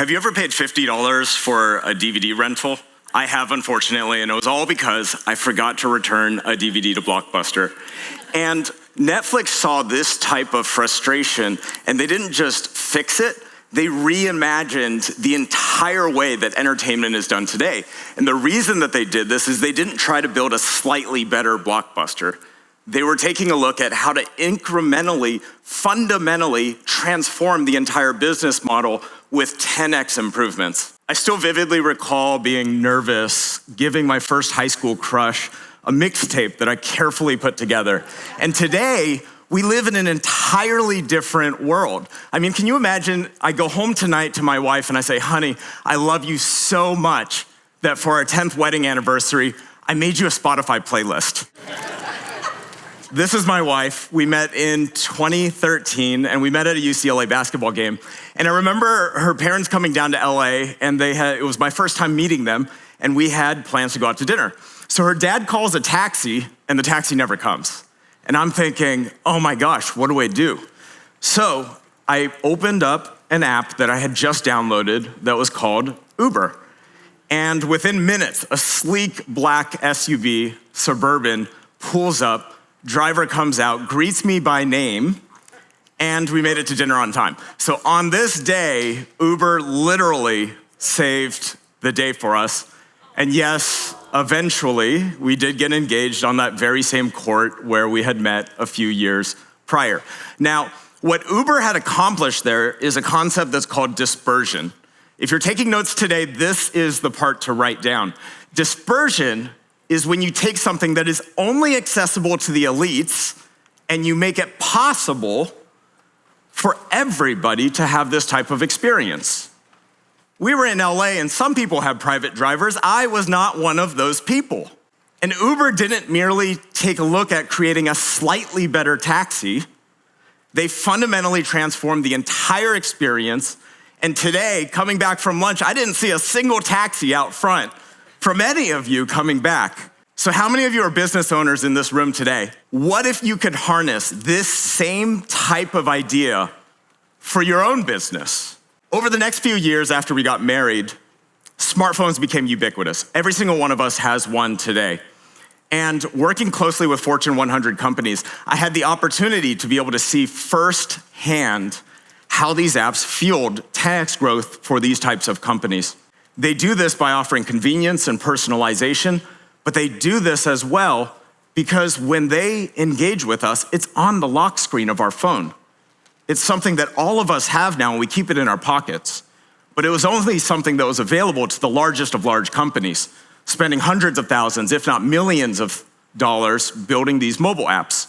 Have you ever paid $50 for a DVD rental? I have, unfortunately, and it was all because I forgot to return a DVD to Blockbuster. And Netflix saw this type of frustration, and they didn't just fix it, they reimagined the entire way that entertainment is done today. And the reason that they did this is they didn't try to build a slightly better Blockbuster. They were taking a look at how to incrementally, fundamentally transform the entire business model with 10x improvements. I still vividly recall being nervous, giving my first high school crush a mixtape that I carefully put together. And today, we live in an entirely different world. I mean, can you imagine, I go home tonight to my wife and I say, honey, I love you so much that for our 10th wedding anniversary, I made you a Spotify playlist. This is my wife. We met in 2013, and we met at a UCLA basketball game. And I remember her parents coming down to LA, and it was my first time meeting them, and we had plans to go out to dinner. So her dad calls a taxi, and the taxi never comes. And I'm thinking, oh my gosh, what do I do? So I opened up an app that I had just downloaded that was called Uber. And within minutes, a sleek black SUV, Suburban, pulls up. Driver comes out, greets me by name, and we made it to dinner on time. So on this day, Uber literally saved the day for us. And yes, eventually, we did get engaged on that very same court where we had met a few years prior. Now, what Uber had accomplished there is a concept that's called dispersion. If you're taking notes today, this is the part to write down. Dispersion is when you take something that is only accessible to the elites and you make it possible for everybody to have this type of experience. We were in LA and some people have private drivers. I was not one of those people. And Uber didn't merely take a look at creating a slightly better taxi. They fundamentally transformed the entire experience. And today, coming back from lunch, I didn't see a single taxi out front from any of you coming back. So how many of you are business owners in this room today? What if you could harness this same type of idea for your own business? Over the next few years after we got married, smartphones became ubiquitous. Every single one of us has one today. And working closely with Fortune 100 companies, I had the opportunity to be able to see firsthand how these apps fueled 10x growth for these types of companies. They do this by offering convenience and personalization, but they do this as well because when they engage with us, it's on the lock screen of our phone. It's something that all of us have now and we keep it in our pockets. But it was only something that was available to the largest of large companies, spending hundreds of thousands, if not millions of dollars building these mobile apps.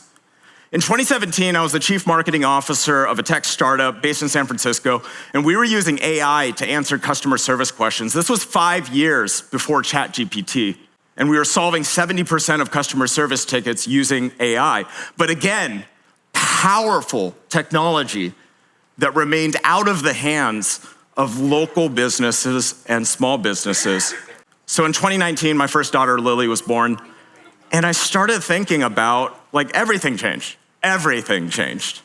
In 2017, I was the chief marketing officer of a tech startup based in San Francisco, and we were using AI to answer customer service questions. This was 5 years before ChatGPT, and we were solving 70% of customer service tickets using AI. But again, powerful technology that remained out of the hands of local businesses and small businesses. So in 2019, my first daughter, Lily, was born, and I started thinking about, everything changed. Everything changed.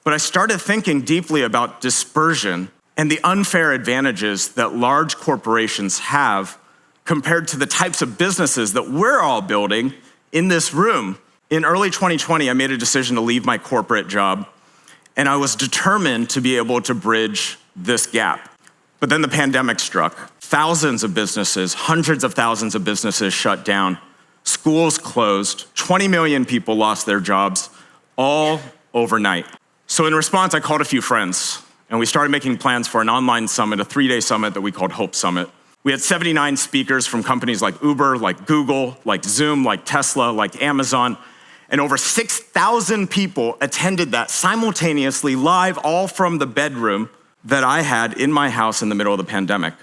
But I started thinking deeply about dispersion and the unfair advantages that large corporations have compared to the types of businesses that we're all building in this room. In early 2020, I made a decision to leave my corporate job, and I was determined to be able to bridge this gap. But then the pandemic struck. Thousands of businesses, hundreds of thousands of businesses shut down. Schools closed. 20 million people lost their jobs, all overnight. So in response, I called a few friends, and we started making plans for an online summit, a 3-day summit that we called Hope Summit. We had 79 speakers from companies like Uber, like Google, like Zoom, like Tesla, like Amazon, and over 6,000 people attended that simultaneously live, all from the bedroom that I had in my house in the middle of the pandemic.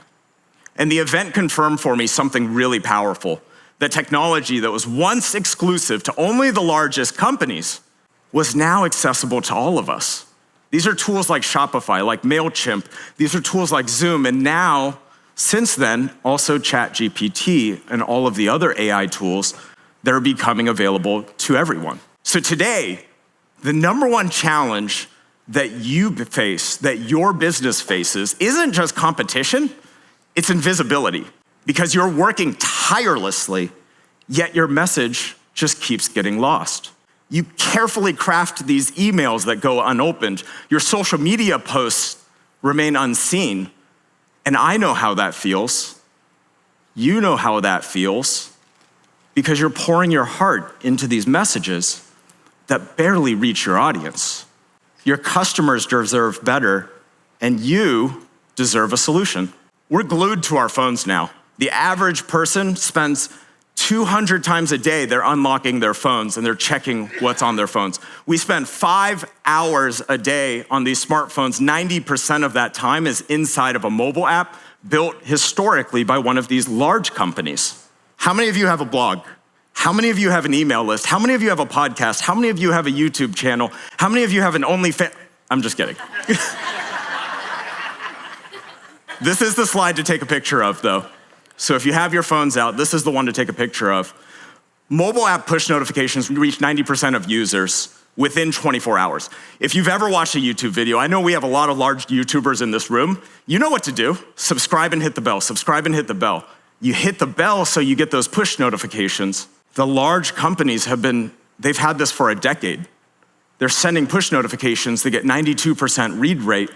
And the event confirmed for me something really powerful. The technology that was once exclusive to only the largest companies was now accessible to all of us. These are tools like Shopify, like MailChimp. These are tools like Zoom. And now, since then, also ChatGPT and all of the other AI tools that are becoming available to everyone. So today, the number one challenge that you face, that your business faces, isn't just competition, it's invisibility. Because you're working tirelessly, yet your message just keeps getting lost. You carefully craft these emails that go unopened. Your social media posts remain unseen. And I know how that feels. You know how that feels, because you're pouring your heart into these messages that barely reach your audience. Your customers deserve better, and you deserve a solution. We're glued to our phones now. The average person spends 200 times a day they're unlocking their phones and they're checking what's on their phones. We spend 5 hours a day on these smartphones. 90% of that time is inside of a mobile app built historically by one of these large companies. How many of you have a blog? How many of you have an email list? How many of you have a podcast? How many of you have a YouTube channel? How many of you have an OnlyFans? I'm just kidding. This is the slide to take a picture of, though. So if you have your phones out, this is the one to take a picture of. Mobile app push notifications reach 90% of users within 24 hours. If you've ever watched a YouTube video, I know we have a lot of large YouTubers in this room. You know what to do. Subscribe and hit the bell. Subscribe and hit the bell. You hit the bell so you get those push notifications. The large companies they've had this for a decade. They're sending push notifications. They get 92% read rate,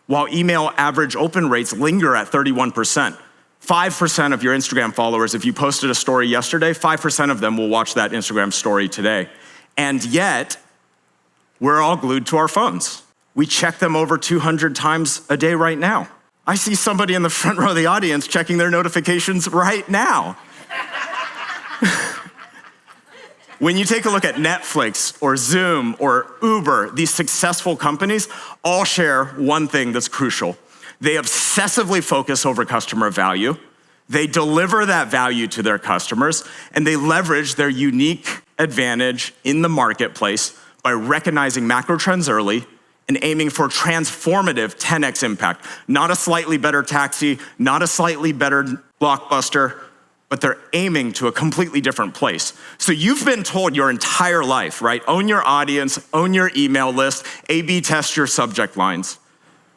while email average open rates linger at 31%. 5% of your Instagram followers, if you posted a story yesterday, 5% of them will watch that Instagram story today. And yet, we're all glued to our phones. We check them over 200 times a day right now. I see somebody in the front row of the audience checking their notifications right now. When you take a look at Netflix or Zoom or Uber, these successful companies all share one thing that's crucial. They obsessively focus over customer value. They deliver that value to their customers, and they leverage their unique advantage in the marketplace by recognizing macro trends early and aiming for transformative 10x impact. Not a slightly better taxi, not a slightly better Blockbuster, but they're aiming to a completely different place. So you've been told your entire life, right? Own your audience, own your email list, A/B test your subject lines.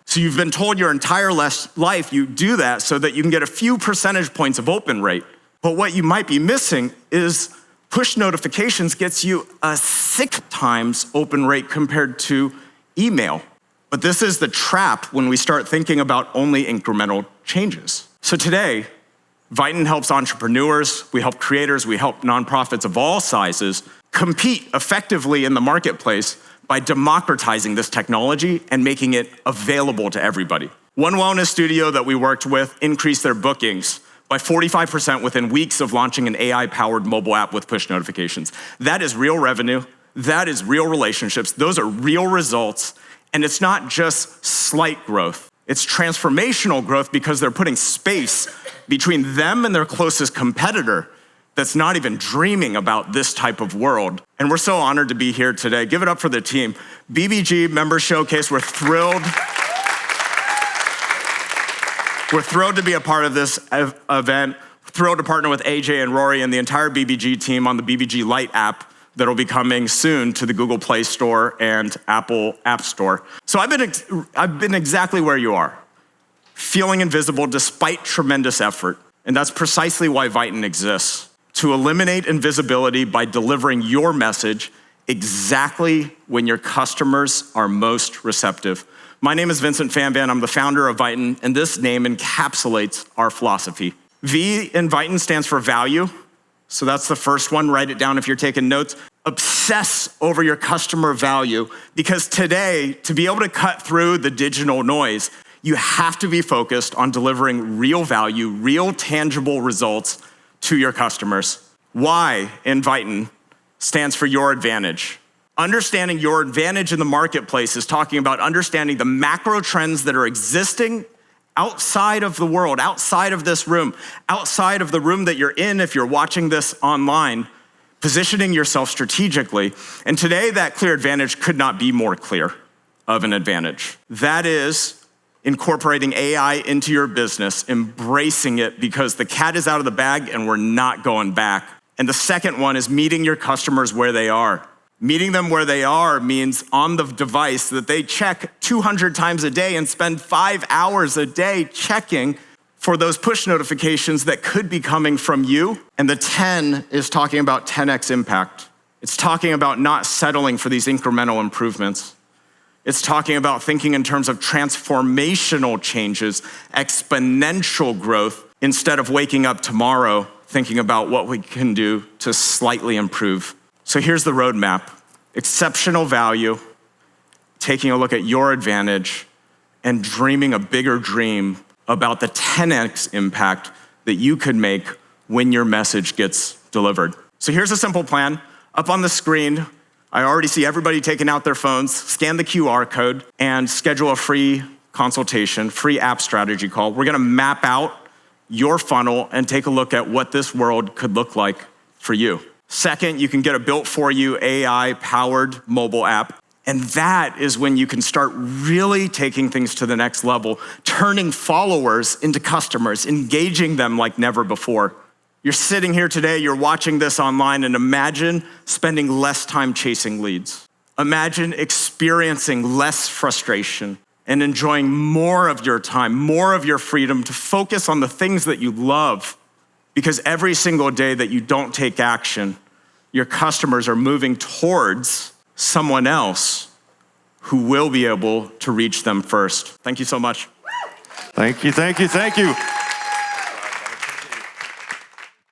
So you've been told your entire life you do that so that you can get a few percentage points of open rate. But what you might be missing is push notifications gets you a 6 times open rate compared to email. But this is the trap when we start thinking about only incremental changes. So today, Vyton helps entrepreneurs, we help creators, we help nonprofits of all sizes compete effectively in the marketplace by democratizing this technology and making it available to everybody. One wellness studio that we worked with increased their bookings by 45% within weeks of launching an AI-powered mobile app with push notifications. That is real revenue, that is real relationships, those are real results, and it's not just slight growth. It's transformational growth because they're putting space between them and their closest competitor that's not even dreaming about this type of world. And we're so honored to be here today. Give it up for the team. BBG Member Showcase, we're thrilled. We're thrilled to be a part of this event. Thrilled to partner with AJ and Rory and the entire BBG team on the BBG Lite app that'll be coming soon to the Google Play Store and Apple App Store. So I've been exactly where you are, feeling invisible despite tremendous effort. And that's precisely why Vyton exists, to eliminate invisibility by delivering your message exactly when your customers are most receptive. My name is Vincent Fanban. I'm the founder of Vyton, and this name encapsulates our philosophy. V in Vyton stands for value. So that's the first one. Write it down if you're taking notes. Obsess over your customer value, because today, to be able to cut through the digital noise, you have to be focused on delivering real value, real tangible results to your customers. Y in Vyton stands for your advantage. Understanding your advantage in the marketplace is talking about understanding the macro trends that are existing outside of the world, outside of this room, outside of the room that you're in if you're watching this online, positioning yourself strategically. And today, that clear advantage could not be more clear of an advantage. That is incorporating AI into your business, embracing it because the cat is out of the bag and we're not going back. And the second one is meeting your customers where they are. Meeting them where they are means on the device that they check 200 times a day and spend 5 hours a day checking for those push notifications that could be coming from you. And the 10 is talking about 10x impact. It's talking about not settling for these incremental improvements. It's talking about thinking in terms of transformational changes, exponential growth, instead of waking up tomorrow thinking about what we can do to slightly improve. So here's the roadmap: exceptional value, taking a look at your advantage, and dreaming a bigger dream about the 10x impact that you could make when your message gets delivered. So here's a simple plan. Up on the screen, I already see everybody taking out their phones. Scan the QR code and schedule a free consultation, free app strategy call. We're gonna map out your funnel and take a look at what this world could look like for you. Second, you can get a built-for-you AI-powered mobile app. And that is when you can start really taking things to the next level, turning followers into customers, engaging them like never before. You're sitting here today, you're watching this online, and imagine spending less time chasing leads. Imagine experiencing less frustration and enjoying more of your time, more of your freedom to focus on the things that you love. Because every single day that you don't take action, your customers are moving towards someone else who will be able to reach them first. Thank you so much. Thank you, thank you, thank you.